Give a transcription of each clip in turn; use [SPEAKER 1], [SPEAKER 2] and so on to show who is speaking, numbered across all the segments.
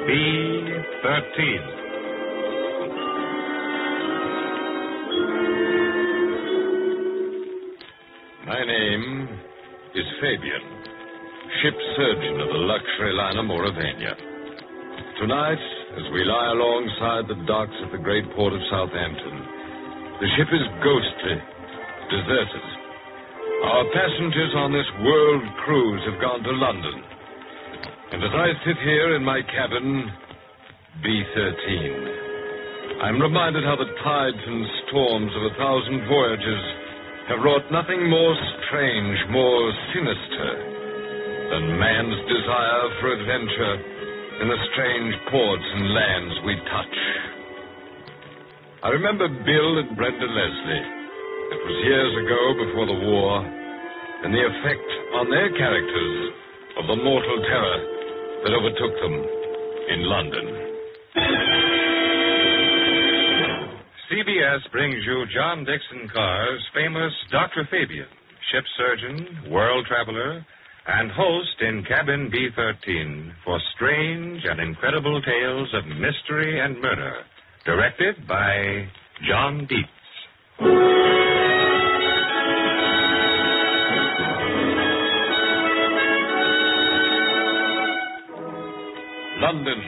[SPEAKER 1] B-13.
[SPEAKER 2] My name is Fabian, ship surgeon of the luxury liner Maurevania. Tonight, as we lie alongside the docks at the great port of Southampton, the ship is ghostly, deserted. Our passengers on this world cruise have gone to London. And as I sit here in my cabin, B-13, I'm reminded how the tides and storms of 1,000 voyages have wrought nothing more strange, more sinister than man's desire for adventure in the strange ports and lands we touch. I remember Bill and Brenda Leslie. It was years ago before the war, and the effect on their characters of the mortal terror that overtook them in London.
[SPEAKER 1] CBS brings you John Dickson Carr's famous Dr. Fabian, ship surgeon, world traveler, and host in Cabin B-13 for strange and incredible tales of mystery and murder, directed by John Dietz.
[SPEAKER 2] London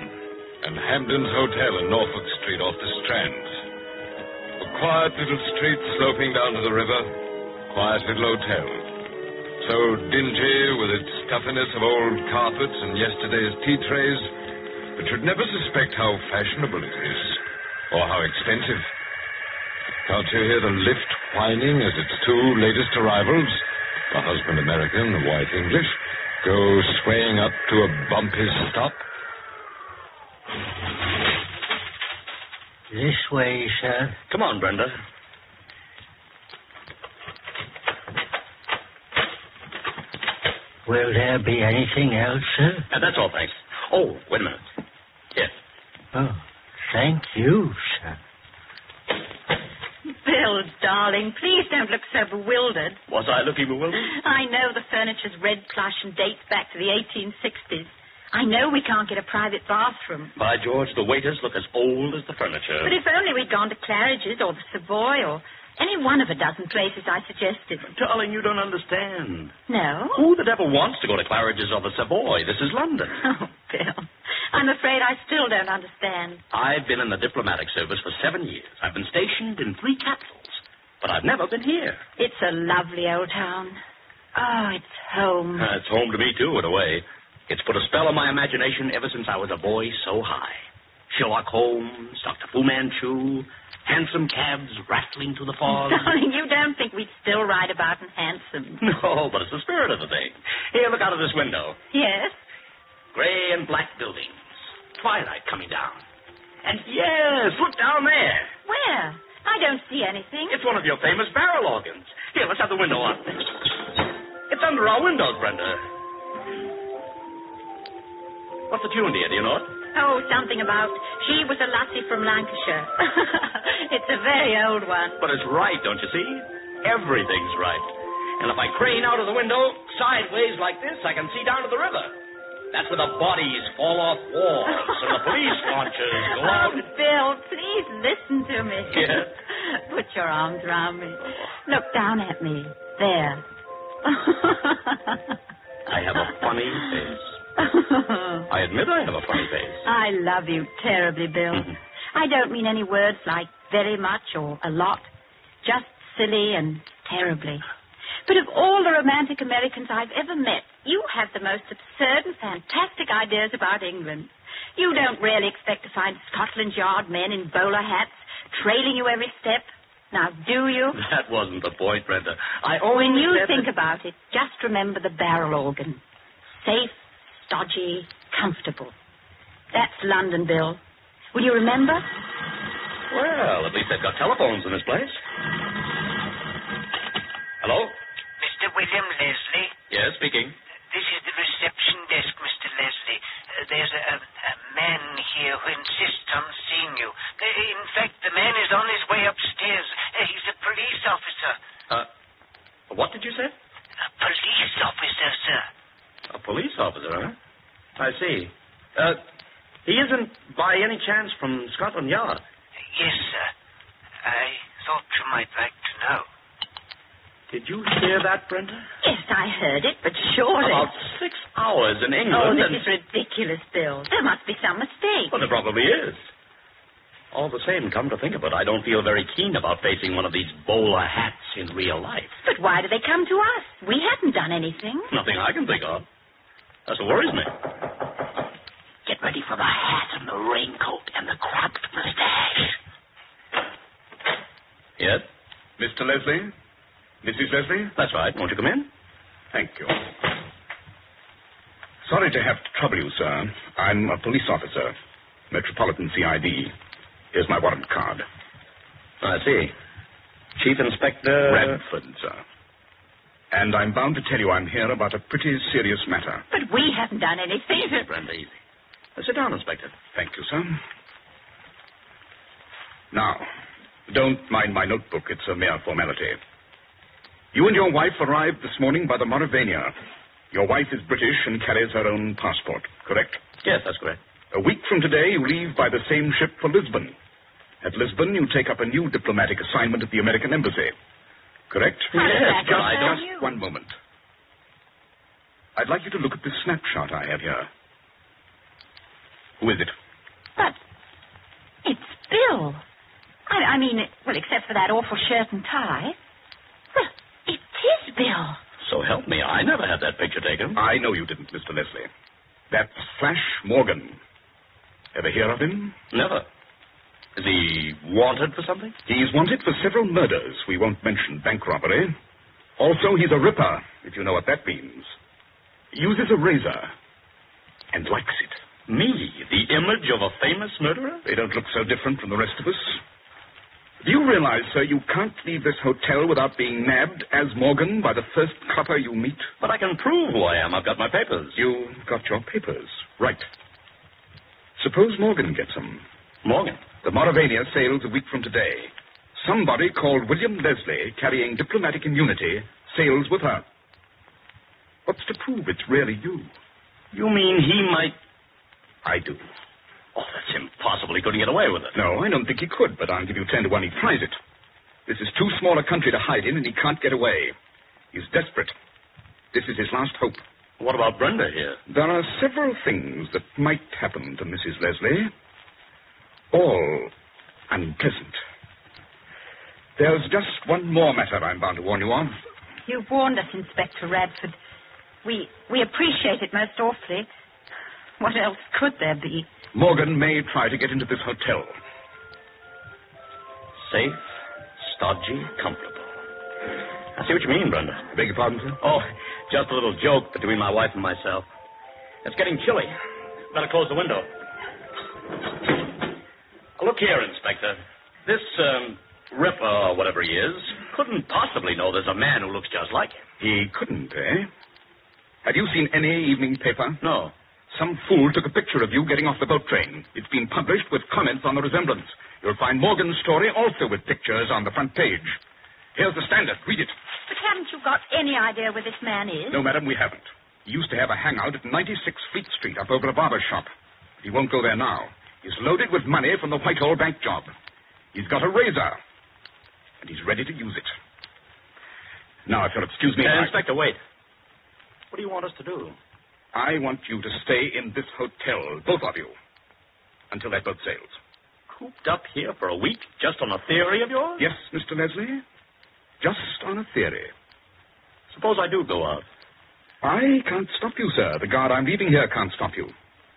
[SPEAKER 2] and Hampden's Hotel in Norfolk Street off the Strand. A quiet little street sloping down to the river, quiet little hotel. So dingy with its stuffiness of old carpets and yesterday's tea trays, but you'd never suspect how fashionable it is, or how expensive. Can't you hear the lift whining as its two latest arrivals, the husband American, the wife English, go swaying up to a bumpy stop?
[SPEAKER 3] This way, sir.
[SPEAKER 4] Come on, Brenda.
[SPEAKER 3] Will there be anything else, sir?
[SPEAKER 4] That's all, thanks. Oh, wait a minute. Yes.
[SPEAKER 3] Oh, thank you, sir.
[SPEAKER 5] Bill, darling, please don't look so bewildered.
[SPEAKER 4] Was I looking bewildered?
[SPEAKER 5] I know the furniture's red plush and dates back to the 1860s. I know we can't get a private bathroom.
[SPEAKER 4] By George, the waiters look as old as the furniture.
[SPEAKER 5] But if only we'd gone to Claridge's or the Savoy or any one of a dozen places I suggested.
[SPEAKER 4] Darling, you don't understand.
[SPEAKER 5] No?
[SPEAKER 4] Who the devil wants to go to Claridge's or the Savoy? This is London.
[SPEAKER 5] Oh, Bill, I'm afraid I still don't understand.
[SPEAKER 4] I've been in the diplomatic service for 7 years. I've been stationed in 3 capitals, but I've never been here.
[SPEAKER 5] It's a lovely old town. Oh, it's home.
[SPEAKER 4] It's home to me, too, in a way. It's put a spell on my imagination ever since I was a boy so high. Sherlock Holmes, Dr. Fu Manchu, hansom cabs rattling through the fog.
[SPEAKER 5] Darling, you don't think we'd still ride about in hansoms.
[SPEAKER 4] No, but it's the spirit of the thing. Here, look out of this window.
[SPEAKER 5] Yes?
[SPEAKER 4] Gray and black buildings. Twilight coming down. And yes, look down there.
[SPEAKER 5] Where? I don't see anything.
[SPEAKER 4] It's one of your famous barrel organs. Here, let's have the window on. It's under our windows, Brenda. What's the tune, dear? Do you know it?
[SPEAKER 5] Oh, something about she was a lassie from Lancashire. It's a very old one.
[SPEAKER 4] But it's right, don't you see? Everything's right. And if I crane out of the window sideways like this, I can see down to the river. That's where the bodies fall off walls and the police launches go out.
[SPEAKER 5] Oh, Bill, please listen to me.
[SPEAKER 4] Yes?
[SPEAKER 5] Put your arms around me. Look down at me. There.
[SPEAKER 4] I have a funny face. I admit I have a funny face.
[SPEAKER 5] I love you terribly, Bill. I don't mean any words like very much or a lot. Just silly and terribly. But of all the romantic Americans I've ever met, you have the most absurd and fantastic ideas about England. You don't really expect to find Scotland Yard men in bowler hats trailing you every step. Now, do you?
[SPEAKER 4] That wasn't the point, Brenda. I only
[SPEAKER 5] When you
[SPEAKER 4] said
[SPEAKER 5] think about it, just remember the barrel organ. Safe, stodgy, comfortable. That's London, Bill. Will you remember?
[SPEAKER 4] Well, at least they've got telephones in this place. Hello?
[SPEAKER 6] Mr. William Leslie?
[SPEAKER 4] Yes, speaking.
[SPEAKER 6] This is the reception desk, Mr. Leslie. There's a man here who insists on seeing you. In fact, the man is on his way upstairs. He's a police officer.
[SPEAKER 4] What did you say?
[SPEAKER 6] A police officer, sir.
[SPEAKER 4] A police officer, huh? I see. He isn't by any chance from Scotland Yard?
[SPEAKER 6] Yes, sir. I thought you might like to know.
[SPEAKER 4] Did you hear that, Brenda?
[SPEAKER 5] Yes, I heard it, but surely...
[SPEAKER 4] About 6 hours in England.
[SPEAKER 5] Oh, this is ridiculous, Bill. There must be some mistake.
[SPEAKER 4] Well, there probably is. All the same, come to think of it, I don't feel very keen about facing one of these bowler hats in real life.
[SPEAKER 5] But why did they come to us? We hadn't done anything.
[SPEAKER 4] Nothing I can think of. That's what worries me.
[SPEAKER 3] Get ready for the hat and the raincoat and the cropped mustache.
[SPEAKER 4] Yes?
[SPEAKER 7] Mr. Leslie? Mrs. Leslie?
[SPEAKER 4] That's right. Won't you come in?
[SPEAKER 7] Thank you. Sorry to have to trouble you, sir. I'm a police officer, Metropolitan CID. Here's my warrant card.
[SPEAKER 4] I see. Chief Inspector...
[SPEAKER 7] Bradford, sir. And I'm bound to tell you I'm here about a pretty serious matter.
[SPEAKER 5] But we haven't done anything.
[SPEAKER 4] Easy, Brenda, easy. Sit down, Inspector.
[SPEAKER 7] Thank you, sir. Now, don't mind my notebook. It's a mere formality. You and your wife arrived this morning by the Maurevania. Your wife is British and carries her own passport, correct?
[SPEAKER 4] Yes, that's correct.
[SPEAKER 7] A week from today, you leave by the same ship for Lisbon. At Lisbon, you take up a new diplomatic assignment at the American Embassy. Correct?
[SPEAKER 5] Yes,
[SPEAKER 7] just one moment. I'd like you to look at this snapshot I have here. Who is it?
[SPEAKER 5] But it's Bill. I mean, well, except for that awful shirt and tie. Well, it is Bill.
[SPEAKER 4] So help me, I never had that picture taken.
[SPEAKER 7] I know you didn't, Mr. Leslie. That's Flash Morgan. Ever hear of him?
[SPEAKER 4] Never. Is he wanted for something?
[SPEAKER 7] He's wanted for several murders. We won't mention bank robbery. Also, he's a ripper, if you know what that means. He uses a razor and likes it.
[SPEAKER 4] Me, the image of a famous murderer?
[SPEAKER 7] They don't look so different from the rest of us. Do you realize, sir, you can't leave this hotel without being nabbed as Morgan by the first copper you meet?
[SPEAKER 4] But I can prove who I am. I've got my papers.
[SPEAKER 7] You got your papers. Right. Suppose Morgan gets them.
[SPEAKER 4] Morgan?
[SPEAKER 7] The Maurevania sails a week from today. Somebody called William Leslie, carrying diplomatic immunity, sails with her. What's to prove it's really you?
[SPEAKER 4] You mean he might...
[SPEAKER 7] I do.
[SPEAKER 4] Oh, that's impossible. He couldn't get away with it.
[SPEAKER 7] No, I don't think he could, but I'll give you 10 to 1 he tries it. This is too small a country to hide in, and he can't get away. He's desperate. This is his last hope.
[SPEAKER 4] What about Brenda here?
[SPEAKER 7] There are several things that might happen to Mrs. Leslie. All unpleasant. There's just one more matter I'm bound to warn you of.
[SPEAKER 5] You've warned us, Inspector Radford. We appreciate it most awfully. What else could there be?
[SPEAKER 7] Morgan may try to get into this hotel.
[SPEAKER 4] Safe, stodgy, comfortable. I see what you mean, Brenda.
[SPEAKER 7] Beg your pardon, sir?
[SPEAKER 4] Oh, just a little joke between my wife and myself. It's getting chilly. Better close the window. Look here, Inspector. This, ripper, or whatever he is, couldn't possibly know there's a man who looks just like him.
[SPEAKER 7] He couldn't, eh? Have you seen any evening paper?
[SPEAKER 4] No.
[SPEAKER 7] Some fool took a picture of you getting off the boat train. It's been published with comments on the resemblance. You'll find Morgan's story also with pictures on the front page. Here's the Standard. Read it.
[SPEAKER 5] But haven't you got any idea where this man is?
[SPEAKER 7] No, madam, we haven't. He used to have a hangout at 96 Fleet Street up over a barber shop. He won't go there now. He's loaded with money from the Whitehall bank job. He's got a razor, and he's ready to use it. Now, if you'll excuse me...
[SPEAKER 4] Inspector, wait. What do you want us to do?
[SPEAKER 7] I want you to stay in this hotel, both of you, until that boat sails.
[SPEAKER 4] Cooped up here for a week, just on a theory of yours?
[SPEAKER 7] Yes, Mr. Leslie. Just on a theory.
[SPEAKER 4] Suppose I do go out.
[SPEAKER 7] I can't stop you, sir. The guard I'm leaving here can't stop you.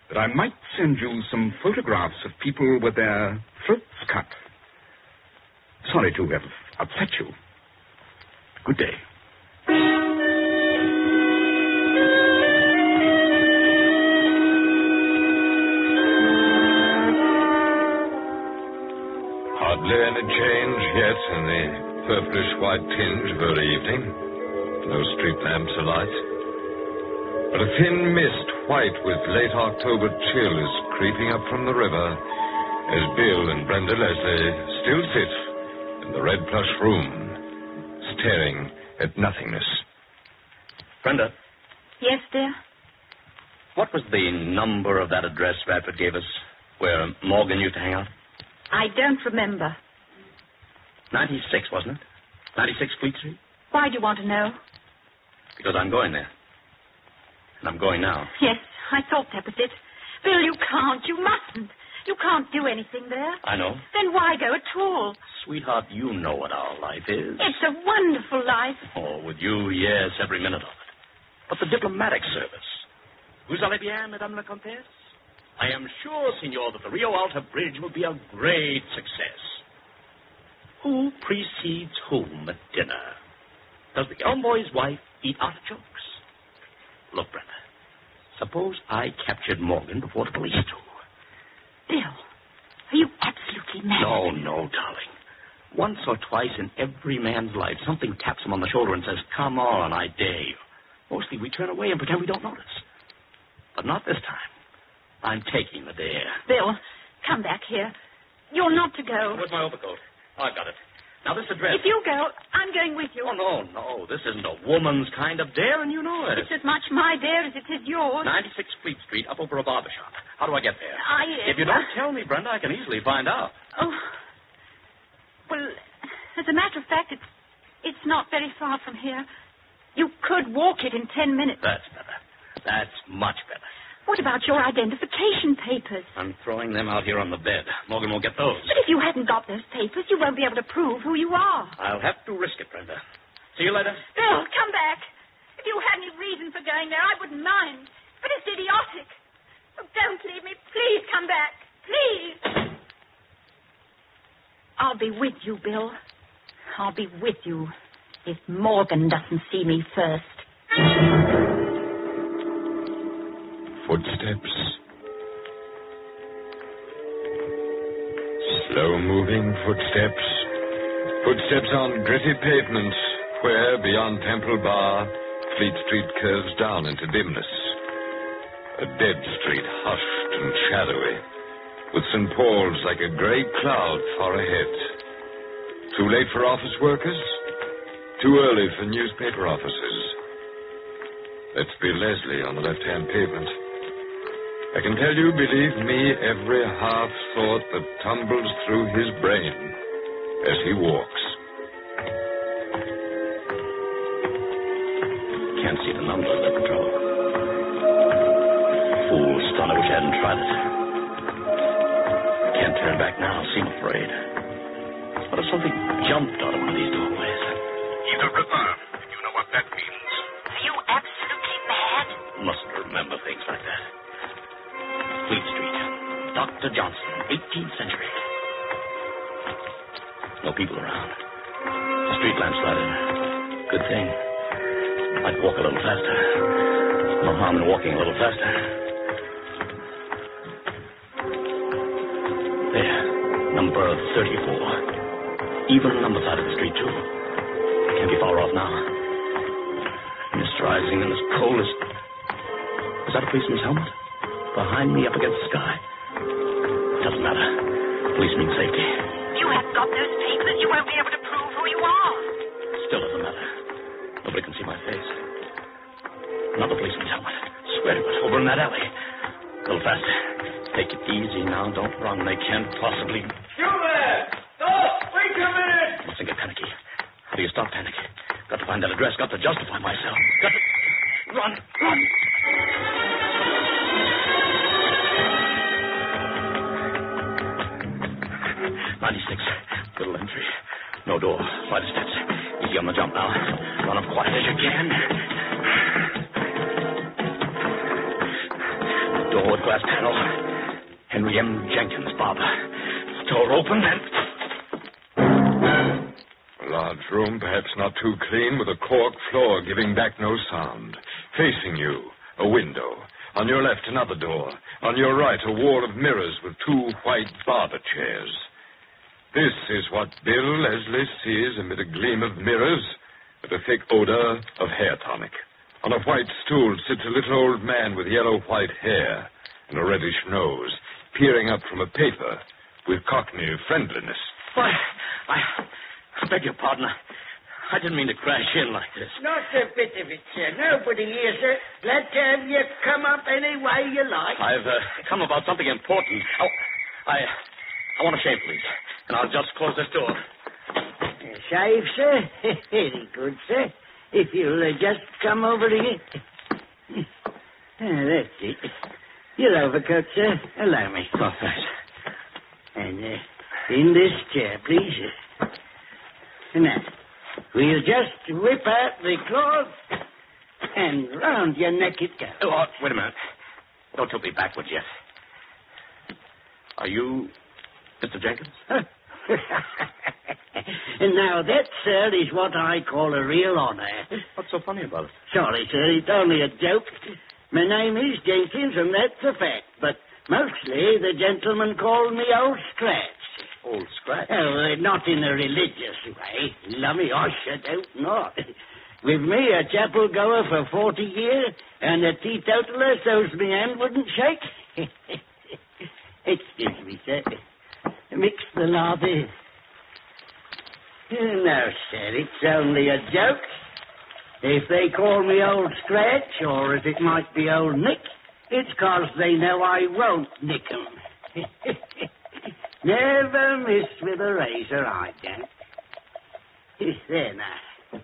[SPEAKER 7] But I might send you some photographs of people with their throats cut. Sorry to have upset you. Good day.
[SPEAKER 2] Hardly any change yet in the purplish-white tinge of early evening. No street lamps alight. But a thin mist, white with late October chill, is creeping up from the river as Bill and Brenda Leslie still sit in the red plush room, staring at nothingness.
[SPEAKER 4] Brenda?
[SPEAKER 5] Yes, dear?
[SPEAKER 4] What was the number of that address Radford gave us where Morgan used to hang out?
[SPEAKER 5] I don't remember.
[SPEAKER 4] 96, wasn't it? 96 Fleet Street?
[SPEAKER 5] Why do you want to know?
[SPEAKER 4] Because I'm going there. And I'm going now.
[SPEAKER 5] Yes, I thought that was it. Bill, you can't. You mustn't. You can't do anything there.
[SPEAKER 4] I know.
[SPEAKER 5] Then why go at all?
[SPEAKER 4] Sweetheart, you know what our life is.
[SPEAKER 5] It's a wonderful life.
[SPEAKER 4] Oh, with you, yes, every minute of it. But the diplomatic service. Vous allez bien, Madame la Comtesse? I am sure, Signor, that the Rio Alta Bridge will be a great success. Who precedes whom at dinner? Does the envoy's wife eat artichokes? Look, Brenda, suppose I captured Morgan before the police do.
[SPEAKER 5] Bill, are you absolutely mad?
[SPEAKER 4] No, darling. Once or twice in every man's life, something taps him on the shoulder and says, come on, I dare you. Mostly we turn away and pretend we don't notice. But not this time. I'm taking the dare.
[SPEAKER 5] Bill, come back here. You're not to go.
[SPEAKER 4] Where's my overcoat? Oh, I've got it. Now, this address.
[SPEAKER 5] If you go, I'm going with you.
[SPEAKER 4] Oh, no. This isn't a woman's kind of dare, and you know it.
[SPEAKER 5] It's as much my dare as it is yours.
[SPEAKER 4] 96 Fleet Street, up over a barber shop. How do I get there?
[SPEAKER 5] If
[SPEAKER 4] you don't tell me, Brenda, I can easily find out.
[SPEAKER 5] Oh. Well, as a matter of fact, it's not very far from here. You could walk it in 10 minutes.
[SPEAKER 4] That's better. That's much better.
[SPEAKER 5] What about your identification papers?
[SPEAKER 4] I'm throwing them out here on the bed. Morgan won't get those.
[SPEAKER 5] But if you hadn't got those papers, you won't be able to prove who you are.
[SPEAKER 4] I'll have to risk it, Brenda. See you later.
[SPEAKER 5] Bill, come back. If you had any reason for going there, I wouldn't mind. But it's idiotic. Oh, don't leave me. Please come back. Please. I'll be with you, Bill. I'll be with you if Morgan doesn't see me first.
[SPEAKER 2] Footsteps. Slow-moving footsteps. Footsteps on gritty pavements where, beyond Temple Bar, Fleet Street curves down into dimness. A dead street, hushed and shadowy, with St. Paul's like a gray cloud far ahead. Too late for office workers? Too early for newspaper officers. That's Bill Leslie on the left-hand pavement. I can tell you, believe me, every half thought that tumbles through his brain as he walks.
[SPEAKER 4] Can't see the number of the patrol. Fool stunt, I wish I hadn't tried it. Can't turn back now, seem afraid. What if something jumped out of one of these doorways?
[SPEAKER 7] He's a ripper. You know what that means.
[SPEAKER 6] Are you absolutely mad?
[SPEAKER 4] Mustn't remember things like that. Fleet Street. Dr. Johnson, 18th century. No people around. The street lamps lighted. Good thing. I'd walk a little faster. No harm in walking a little faster. There. Number 34. Even number side of the street, too. Can't be far off now. Mist rising and as cold as... Was that a policeman's helmet? Behind me, up against the sky. Doesn't matter. Police mean safety.
[SPEAKER 6] You haven't got those papers. You won't be able to prove who you are.
[SPEAKER 4] Still doesn't matter. Nobody can see my face. Another policeman's helmet. Swear to it. Over in that alley. A little faster. Take it easy now. Don't run. They can't possibly...
[SPEAKER 8] You there! Stop! Wait a minute!
[SPEAKER 4] Mustn't get panicky. How do you stop panic? Got to find that address. Got to justify myself. Got to... Run! 96. Little entry. No door. Flight of steps. Easy on the jump now. Run up quiet as you can. Door with glass panel. Henry M. Jenkins, barber. Door open and...
[SPEAKER 2] A large room, perhaps not too clean, with a cork floor giving back no sound. Facing you, a window. On your left, another door. On your right, a wall of mirrors with two white barber chairs. This is what Bill Leslie sees amid a gleam of mirrors and a thick odor of hair tonic. On a white stool sits a little old man with yellow-white hair and a reddish nose, peering up from a paper with cockney friendliness.
[SPEAKER 4] Why, I beg your pardon. I didn't mean to crash in like this.
[SPEAKER 3] Not a bit of it, sir. Nobody here, sir. Let you come up any way you like.
[SPEAKER 4] I've come about something important. Oh, I want a shave, please. And I'll just close this door.
[SPEAKER 3] Shave, sir? Very good, sir. If you'll just come over here. That's it. Your overcoat, sir. Allow me.
[SPEAKER 4] Oh, thanks.
[SPEAKER 3] And in this chair, please. Now, we'll just whip out the cloth and round your neck it goes.
[SPEAKER 4] Oh, wait a minute. Don't tilt me backwards yet. Are you Mr. Jenkins?
[SPEAKER 3] Now, that, sir, is what I call a real honor.
[SPEAKER 4] What's so funny about it?
[SPEAKER 3] Sorry, sir, it's only a joke. My name is Jenkins, and that's a fact. But mostly the gentlemen call me Old Scratch.
[SPEAKER 4] Old Scratch?
[SPEAKER 3] Oh, not in a religious way. Lummy, I should hope not. With me, a chapel goer for 40 years, and a teetotaler so's me hand wouldn't shake. Excuse me, sir. Mix the lather. No, sir, it's only a joke. If they call me Old Scratch, or as it might be Old Nick, it's 'cause they know I won't nick 'em. Never miss with a razor, I don't. There now.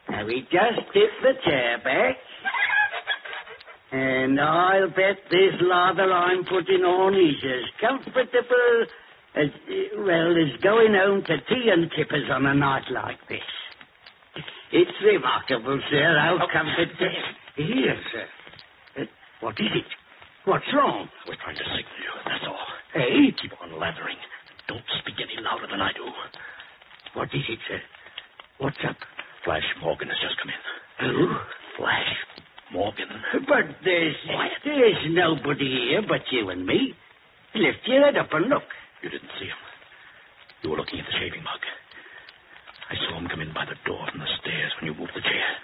[SPEAKER 3] Now we just tip the chair back. And I'll bet this lather I'm putting on is as comfortable as going home to tea and kippers on a night like this. It's remarkable, sir, how comfortable... Here, sir. What is it? What's wrong?
[SPEAKER 4] We're trying to signal you, that's all.
[SPEAKER 3] Hey?
[SPEAKER 4] Keep on lathering. Don't speak any louder than I do.
[SPEAKER 3] What is it, sir? What's up?
[SPEAKER 4] Flash Morgan has just come in.
[SPEAKER 3] Who?
[SPEAKER 4] Flash Morgan.
[SPEAKER 3] But there's nobody here but you and me. Lift your head up and look.
[SPEAKER 4] You didn't see him. You were looking at the shaving mug. I saw him come in by the door from the stairs when you moved the chair.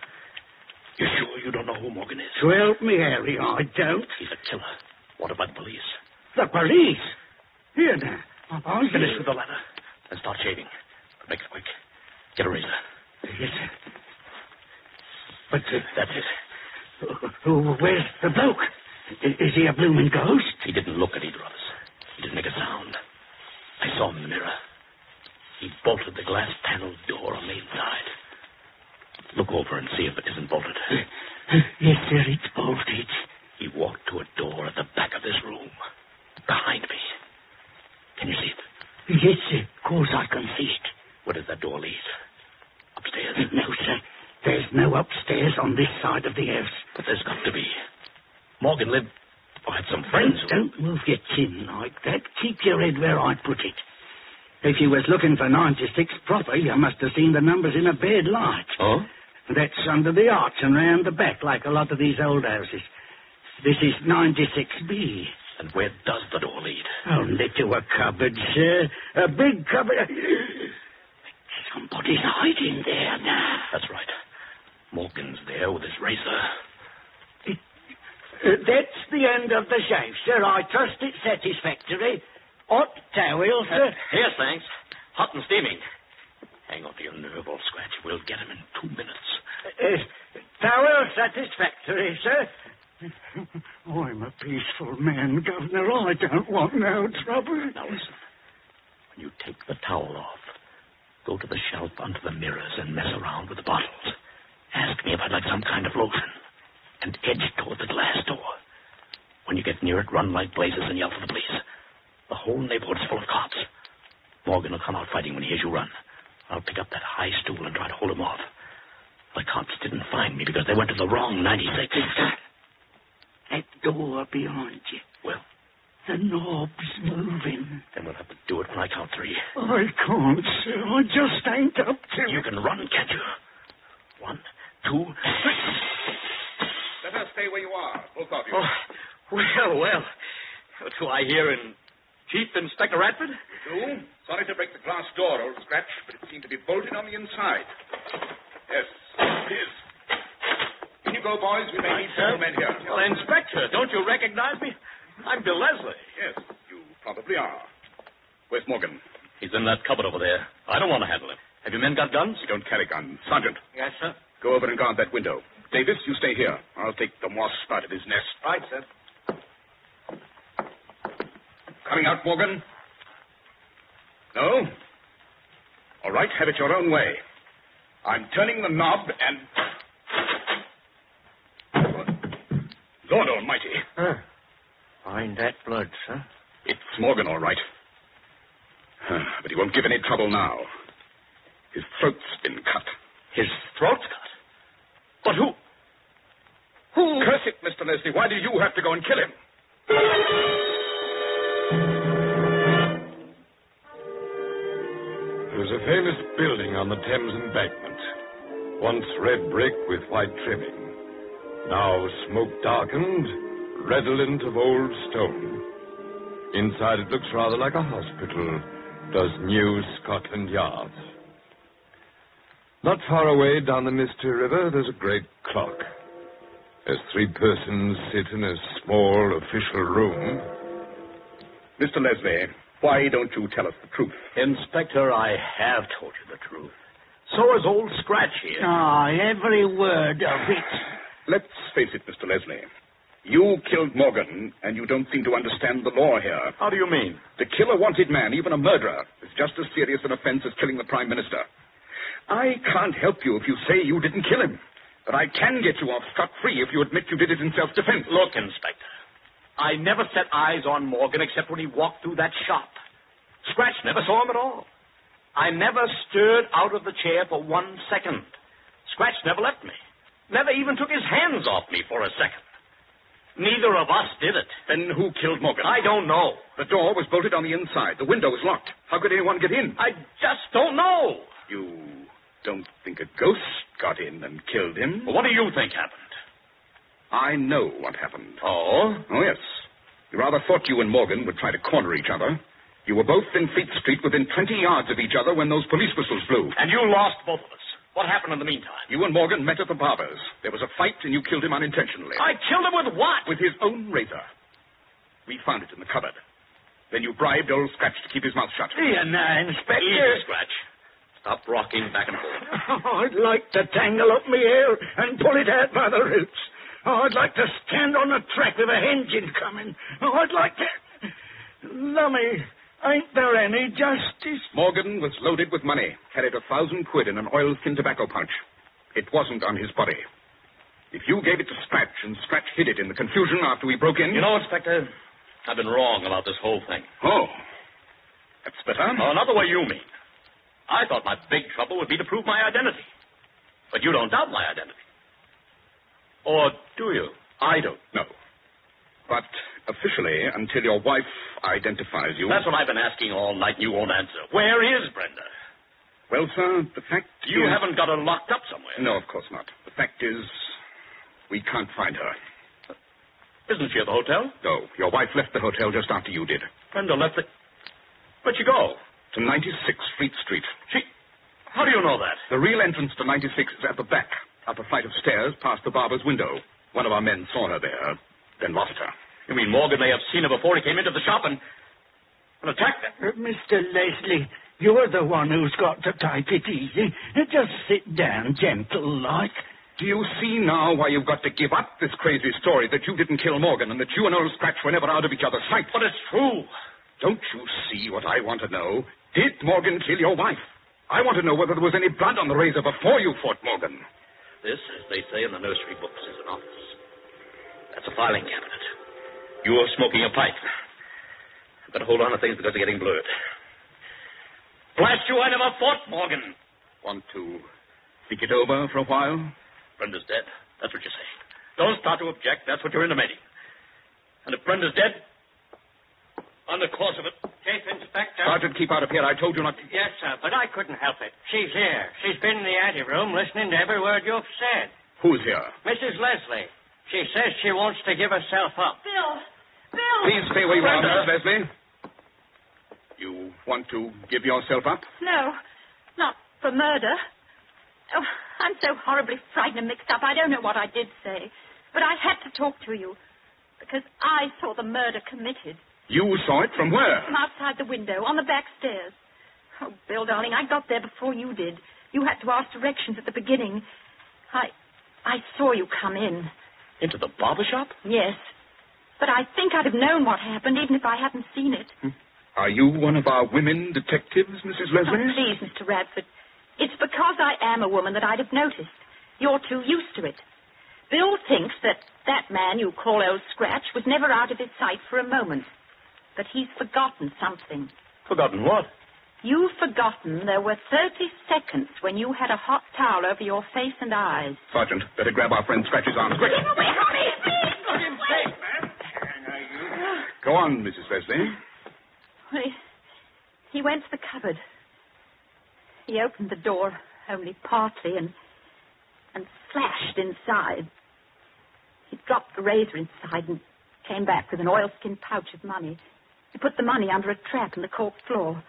[SPEAKER 4] You're sure you don't know who Morgan is?
[SPEAKER 3] So help me, Harry, I don't.
[SPEAKER 4] He's a killer. Wanted by the police.
[SPEAKER 3] The police? Here now. I'll
[SPEAKER 4] finish with the ladder and start shaving. But make it quick. Get a razor.
[SPEAKER 3] Yes, sir. But
[SPEAKER 4] that's it.
[SPEAKER 3] Where's the bloke? Is he a blooming ghost?
[SPEAKER 4] He didn't look at either of us. He didn't make a sound. I saw him in the mirror. He bolted the glass panel door on the inside. Look over and see if it isn't bolted.
[SPEAKER 3] Yes, sir, it's bolted.
[SPEAKER 4] He walked to a door at the back of this room. Behind me. Can you see it?
[SPEAKER 3] Yes, sir. Of course I can see it.
[SPEAKER 4] Where does that door lead? Upstairs?
[SPEAKER 3] No, sir. There's no upstairs on this side of the house.
[SPEAKER 4] But there's got to be. Morgan lived or had some friends.
[SPEAKER 3] Don't move your chin like that. Keep your head where I put it. If you was looking for 96 proper, you must have seen the numbers in a bad light.
[SPEAKER 4] Oh?
[SPEAKER 3] That's under the arch and round the back, like a lot of these old houses. This is 96B.
[SPEAKER 4] And where does the door lead?
[SPEAKER 3] Only to a cupboard, sir. A big cupboard. Somebody's hiding there now.
[SPEAKER 4] That's right. Morgan's there with his razor.
[SPEAKER 3] That's the end of the shave, sir. I trust it's satisfactory. Hot towel, sir?
[SPEAKER 4] Yes, thanks. Hot and steaming. Hang on to your nerve, Old Scratch. We'll get him in 2 minutes.
[SPEAKER 3] Towel satisfactory, sir? I'm a peaceful man, Governor. I don't want no trouble.
[SPEAKER 4] Now, listen. When you take the towel off, go to the shelf under the mirrors and mess around with the bottles. Ask me if I'd like some kind of lotion. And edge toward the glass door. When you get near it, run like blazes and yell for the police. The whole neighborhood's full of cops. Morgan will come out fighting when he hears you run. I'll pick up that high stool and try to hold him off. The cops didn't find me because they went to the wrong 96.
[SPEAKER 3] That door behind you.
[SPEAKER 4] Well?
[SPEAKER 3] The knob's moving.
[SPEAKER 4] Then we'll have to do it when I count 3.
[SPEAKER 3] I can't, sir. I just ain't up to it.
[SPEAKER 4] You can run, can't you? 1, 2, 3.
[SPEAKER 7] Better stay where you are, both of you.
[SPEAKER 4] Oh, well. What do I hear in Chief Inspector Radford?
[SPEAKER 7] You do? Sorry to break the glass door, Old Scratch, but it seemed to be bolted on the inside. Yes, it is. In you go, boys. We may need several men here.
[SPEAKER 4] Well, Inspector, don't you recognize me? I'm Bill Leslie.
[SPEAKER 7] Yes, you probably are. Where's Morgan?
[SPEAKER 4] He's in that cupboard over there. I don't want to handle him. Have your men got guns?
[SPEAKER 7] We don't carry guns. Sergeant,
[SPEAKER 4] Yes, sir.
[SPEAKER 7] go over and guard that window. Davis, you stay here. I'll take the moss out of his nest.
[SPEAKER 4] Right, sir.
[SPEAKER 7] Coming out, Morgan? No? All right, have it your own way. I'm turning the knob and... Lord almighty.
[SPEAKER 4] Find that blood, sir.
[SPEAKER 7] It's Morgan, all right. But he won't give any trouble now. His throat's been cut.
[SPEAKER 4] His throat's cut? But who?
[SPEAKER 7] Curse it, Mr. Leslie. Why do you have to go and kill him?
[SPEAKER 2] There was a famous building on the Thames embankment. Once red brick with white trimming. Now smoke-darkened, redolent of old stone. Inside it looks rather like a hospital, does New Scotland Yard. Not far away down the Misty River, there's a great clock. As 3 persons sit in a small official room.
[SPEAKER 7] Mr. Leslie, why don't you tell us the truth?
[SPEAKER 4] Inspector, I have told you the truth. So has old Scratch here.
[SPEAKER 3] Every word of it.
[SPEAKER 7] Let's face it, Mr. Leslie. You killed Morgan, and you don't seem to understand the law here.
[SPEAKER 4] How do you mean?
[SPEAKER 7] To kill a wanted man, even a murderer, is just as serious an offense as killing the Prime Minister. I can't help you if you say you didn't kill him. But I can get you off scot-free if you admit you did it in self-defense.
[SPEAKER 4] Look, Inspector, I never set eyes on Morgan except when he walked through that shop. Scratch never saw him at all. I never stirred out of the chair for 1 second. Scratch never left me. Never even took his hands off me for a second. Neither of us did it.
[SPEAKER 7] Then who killed Morgan?
[SPEAKER 4] I don't know.
[SPEAKER 7] The door was bolted on the inside. The window was locked. How could anyone get in?
[SPEAKER 4] I just don't know.
[SPEAKER 7] You don't think a ghost got in and killed him?
[SPEAKER 4] Well, what do you think happened?
[SPEAKER 7] I know what happened.
[SPEAKER 4] Oh?
[SPEAKER 7] Oh, yes. You rather thought you and Morgan would try to corner each other. You were both in Fleet Street within 20 yards of each other when those police whistles blew.
[SPEAKER 4] And you lost both of us. What happened in the meantime?
[SPEAKER 7] You and Morgan met at the barber's. There was a fight, and you killed him unintentionally.
[SPEAKER 4] I killed him with what?
[SPEAKER 7] With his own razor. We found it in the cupboard. Then you bribed old Scratch to keep his mouth shut.
[SPEAKER 3] Here now, Inspector.
[SPEAKER 4] Easy, Scratch. Stop rocking back and forth.
[SPEAKER 3] I'd like to tangle up my hair and pull it out by the roots. I'd like to stand on the track with a engine coming. I'd like to... Lummy, ain't there any justice?
[SPEAKER 7] Morgan was loaded with money, carried 1,000 quid in an oilskin tobacco pouch. It wasn't on his body. If you gave it to Scratch and Scratch hid it in the confusion after we broke in...
[SPEAKER 4] You know, Inspector, I've been wrong about this whole thing.
[SPEAKER 7] Oh, that's better.
[SPEAKER 4] Oh, not the way you mean. I thought my big trouble would be to prove my identity. But you don't doubt my identity. Or do you?
[SPEAKER 7] I don't know. But officially, until your wife identifies you...
[SPEAKER 4] That's what I've been asking all night, and you won't answer. Where is Brenda?
[SPEAKER 7] Well, sir, the fact
[SPEAKER 4] You
[SPEAKER 7] is...
[SPEAKER 4] haven't got her locked up somewhere.
[SPEAKER 7] No, of course not. The fact is, we can't find her.
[SPEAKER 4] Isn't she at the hotel?
[SPEAKER 7] No, your wife left the hotel just after you did.
[SPEAKER 4] Brenda left it. Where'd she go?
[SPEAKER 7] To 96 Fleet Street.
[SPEAKER 4] How do you know that?
[SPEAKER 7] The real entrance to 96 is at the back, up a flight of stairs past the barber's window. One of our men saw her there, then lost her.
[SPEAKER 4] You mean Morgan may have seen her before he came into the shop and attacked her?
[SPEAKER 3] Mr. Leslie, you're the one who's got to take it easy. Just sit down, gentle-like.
[SPEAKER 7] Do you see now why you've got to give up this crazy story that you didn't kill Morgan and that you and old Scratch were never out of each other's sight?
[SPEAKER 4] But it's true.
[SPEAKER 7] Don't you see what I want to know? Did Morgan kill your wife? I want to know whether there was any blood on the razor before you fought Morgan.
[SPEAKER 4] This, as they say in the nursery books, is an office. That's a filing cabinet. You're smoking a pipe. I've got to hold on to things because they're getting blurred. Blast you, I never fought Morgan.
[SPEAKER 7] Want to think it over for a while?
[SPEAKER 4] Brenda's dead. That's what you're saying. Don't start to object. That's what you're intimating. And if Brenda's dead, on the course of it...
[SPEAKER 9] Chief Inspector.
[SPEAKER 7] Sergeant, keep out of here. I told you not to...
[SPEAKER 9] Yes, sir, but I couldn't help it. She's here. She's been in the anteroom listening to every word you've said.
[SPEAKER 7] Who's here?
[SPEAKER 9] Mrs. Leslie. She says she wants to give herself up.
[SPEAKER 5] Bill! Bill!
[SPEAKER 7] Please stay where you are, Mrs. Leslie. You want to give yourself up?
[SPEAKER 5] No, not for murder. Oh, I'm so horribly frightened and mixed up. I don't know what I did say. But I had to talk to you because I saw the murder committed.
[SPEAKER 7] You saw it from where?
[SPEAKER 5] From outside the window, on the back stairs. Oh, Bill, darling, I got there before you did. You had to ask directions at the beginning. I saw you come in.
[SPEAKER 4] Into the barber shop?
[SPEAKER 5] Yes. But I think I'd have known what happened even if I hadn't seen it.
[SPEAKER 7] Are you one of our women detectives, Mrs. Leslie?
[SPEAKER 5] Oh, please, Mr. Radford. It's because I am a woman that I'd have noticed. You're too used to it. Bill thinks that man you call Old Scratch was never out of his sight for a moment. But he's forgotten something.
[SPEAKER 4] Forgotten what?
[SPEAKER 5] You've forgotten there were 30 seconds when you had a hot towel over your face and eyes.
[SPEAKER 7] Sergeant, better grab our friend Scratch's arms, quick. Go on, Mrs. Leslie.
[SPEAKER 5] Well, he went to the cupboard. He opened the door only partly and flashed inside. He dropped the razor inside and came back with an oilskin pouch of money. He put the money under a trap in the cork floor.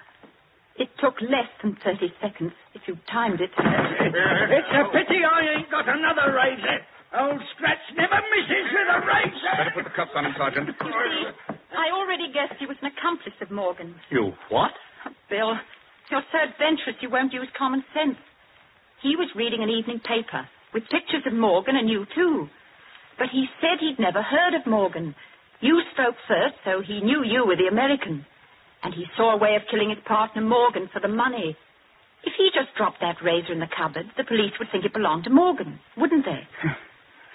[SPEAKER 5] It took less than 30 seconds if you timed it.
[SPEAKER 3] It's a pity I ain't got another razor. Old Scratch never misses with a razor.
[SPEAKER 7] Better put the cuffs on him, Sergeant.
[SPEAKER 5] You see, I already guessed he was an accomplice of Morgan's.
[SPEAKER 4] You what?
[SPEAKER 5] Oh, Bill, you're so adventurous you won't use common sense. He was reading an evening paper with pictures of Morgan and you, too. But he said he'd never heard of Morgan. You spoke first, so he knew you were the American. And he saw a way of killing his partner, Morgan, for the money. If he just dropped that razor in the cupboard, the police would think it belonged to Morgan, wouldn't they?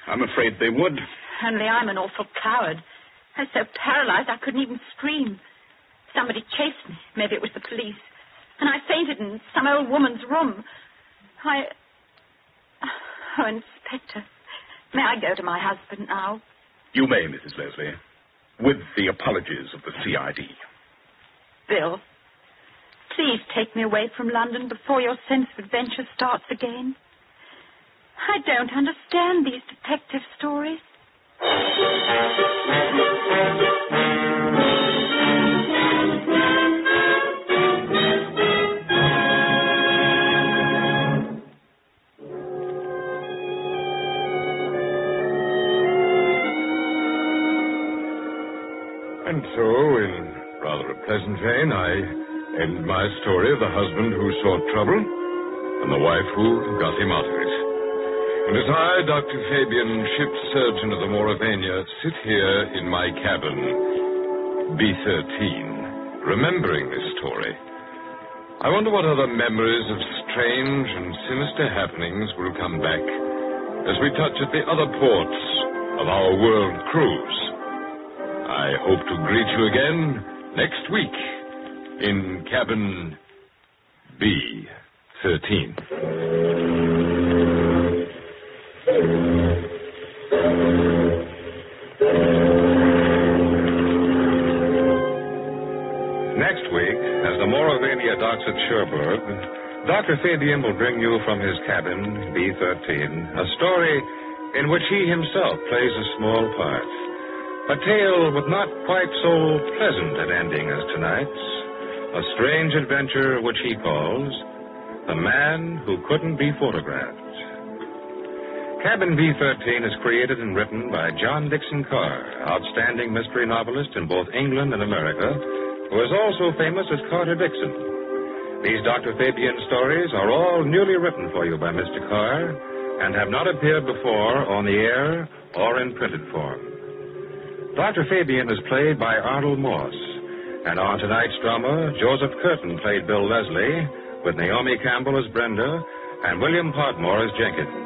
[SPEAKER 7] I'm afraid they would.
[SPEAKER 5] Only I'm an awful coward. I was so paralyzed I couldn't even scream. Somebody chased me. Maybe it was the police. And I fainted in some old woman's room. Oh, Inspector, may I go to my husband now?
[SPEAKER 7] You may, Mrs. Leslie, with the apologies of the CID.
[SPEAKER 5] Bill, please take me away from London before your sense of adventure starts again. I don't understand these detective stories.
[SPEAKER 2] And so, in rather a pleasant vein, I end my story of the husband who sought trouble and the wife who got him out of it. And as I, Dr. Fabian, ship's surgeon of the Maurevania, sit here in my cabin, B-13, remembering this story, I wonder what other memories of strange and sinister happenings will come back as we touch at the other ports of our world cruise. I hope to greet you again next week in cabin B-13.
[SPEAKER 1] Next week, as the Maurevania docks at Cherbourg, Dr. Fabian will bring you from his cabin, B-13, a story in which he himself plays a small part. A tale with not quite so pleasant an ending as tonight's. A strange adventure which he calls The Man Who Couldn't Be Photographed. Cabin B-13 is created and written by John Dickson Carr, outstanding mystery novelist in both England and America, who is also famous as Carter Dickson. These Dr. Fabian stories are all newly written for you by Mr. Carr and have not appeared before on the air or in printed form. Dr. Fabian is played by Arnold Moss, and on tonight's drama, Joseph Curtin played Bill Leslie, with Naomi Campbell as Brenda and William Podmore as Jenkins.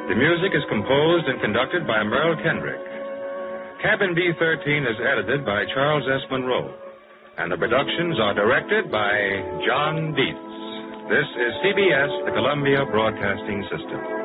[SPEAKER 1] The music is composed and conducted by Merle Kendrick. Cabin B-13 is edited by Charles S. Monroe, and the productions are directed by John Dietz. This is CBS, the Columbia Broadcasting System.